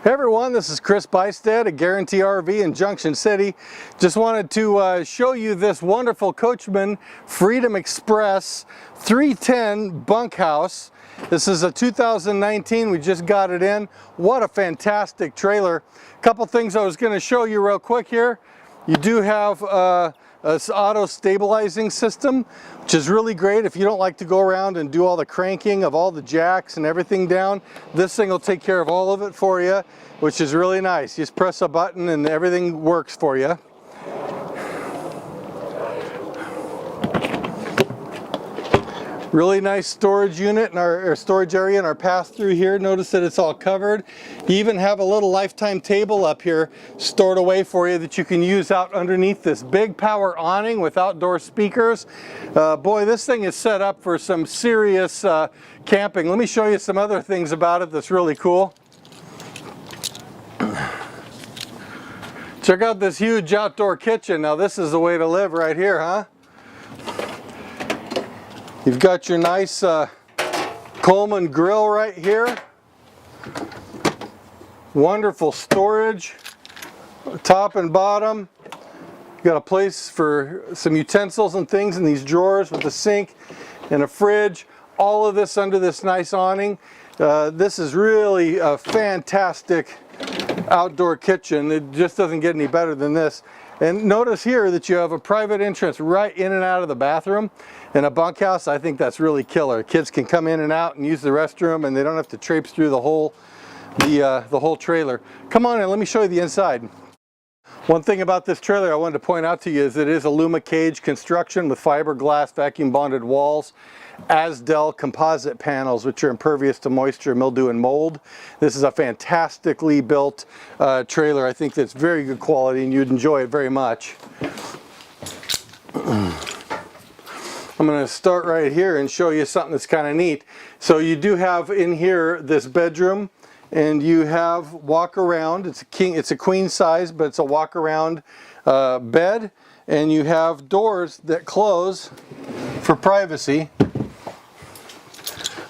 Hey everyone, this is Chris.Buystedt at Guaranty RV in Junction City. Just wanted to show you this wonderful Coachmen Freedom Express 310 bunkhouse. This is a 2019, we just got it in. What a fantastic trailer. A couple things I was going to show you real quick here. You do have an auto stabilizing system, which is really great if you don't like to go around and do all the cranking of all the jacks and everything down. This thing will take care of all of it for you, which is really nice. You just press a button and everything works for you. Really nice storage unit in our storage area in our pass-through here. Notice that it's all covered. You even have a little lifetime table up here stored away for you that you can use out underneath this big power awning with outdoor speakers. Boy, this thing is set up for some serious camping. Let me show you some other things about it that's really cool. Check out this huge outdoor kitchen. Now this is the way to live right here, huh? You've got your nice Coleman grill right here. Wonderful storage, top and bottom. You've got a place for some utensils and things in these drawers with a sink and a fridge. All of this under this nice awning. This is really a fantastic outdoor kitchen. It just doesn't get any better than this. And notice here that you have a private entrance right in and out of the bathroom. In a bunkhouse, I think that's really killer. Kids can come in and out and use the restroom, and they don't have to traipse through the whole trailer. Come on in, let me show you the inside. One thing about this trailer I wanted to point out to you is it is a Luma cage construction with fiberglass vacuum bonded walls, Asdel composite panels which are impervious to moisture, mildew, and mold. This is a fantastically built trailer. I think that's very good quality and you'd enjoy it very much. I'm going to start right here and show you something that's kind of neat. So you do have in here this bedroom, and you have walk around. It's a queen size, but it's a walk around bed, and you have doors that close for privacy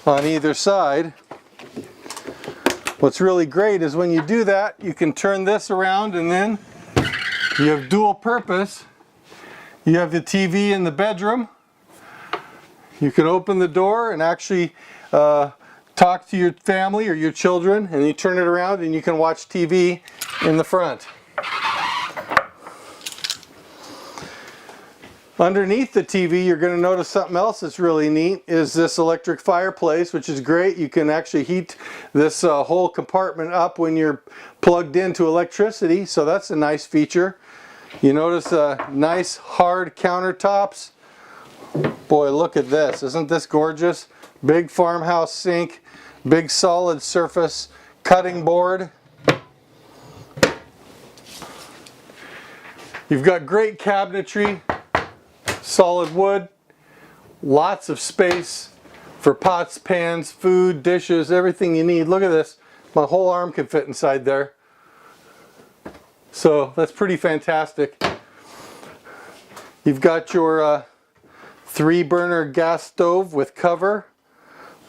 on either side. What's really great is when you do that, you can turn this around, and then you have dual purpose. You have the TV in the bedroom. You can open the door and actually talk to your family or your children, and you turn it around and you can watch TV in the front. Underneath the TV, you're going to notice something else that's really neat is this electric fireplace, which is great. You can actually heat this whole compartment up when you're plugged into electricity, so that's a nice feature. You notice nice hard countertops. Boy, look at this. Isn't this gorgeous? Big farmhouse sink, big solid surface cutting board. You've got great cabinetry, solid wood, lots of space for pots, pans, food, dishes, everything you need. Look at this. My whole arm can fit inside there. So that's pretty fantastic. You've got your 3-burner gas stove with cover,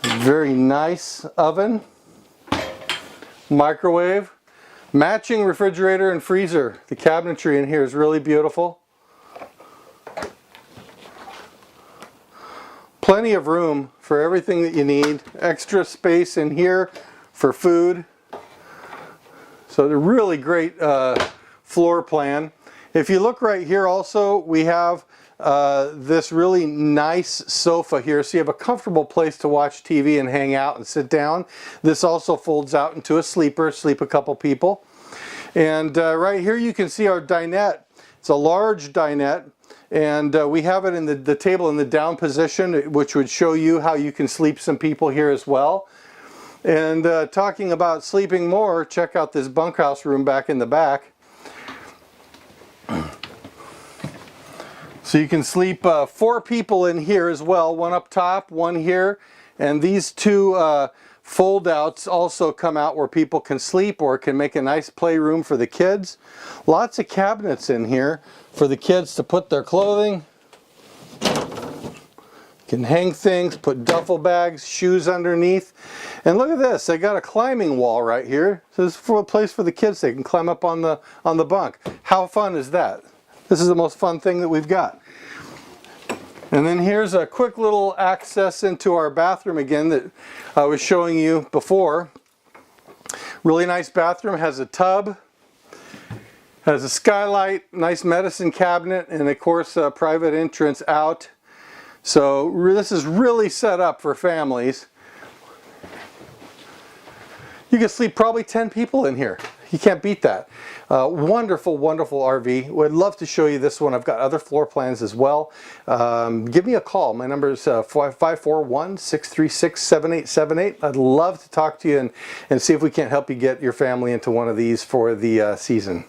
very nice oven, microwave, matching refrigerator and freezer. The cabinetry in here is really beautiful. Plenty of room for everything that you need. Extra space in here for food. So a really great floor plan. If you look right here also, we have this really nice sofa here, so you have a comfortable place to watch TV and hang out and sit down. This also folds out into a sleeper, sleep a couple people. And right here you can see our dinette. It's a large dinette, and we have it in the table in the down position, which would show you how you can sleep some people here as well. And talking about sleeping more, check out this bunkhouse room back in the back. So you can sleep 4 people in here as well, one up top, one here, and these 2 fold-outs also come out where people can sleep or can make a nice playroom for the kids. Lots of cabinets in here for the kids to put their clothing. You can hang things, put duffel bags, shoes underneath. And look at this, they got a climbing wall right here. So this is for a place for the kids, they can climb up on the bunk. How fun is that? This is the most fun thing that we've got. And then here's a quick little access into our bathroom again that I was showing you before. Really nice bathroom, has a tub, has a skylight, nice medicine cabinet, and of course a private entrance out. So this is really set up for families. You can sleep probably 10 people in here. You can't beat that. Wonderful, wonderful RV. Would love to show you this one. I've got other floor plans as well. Give me a call. My number is 541-636-7878. I'd love to talk to you and see if we can't help you get your family into one of these for the season.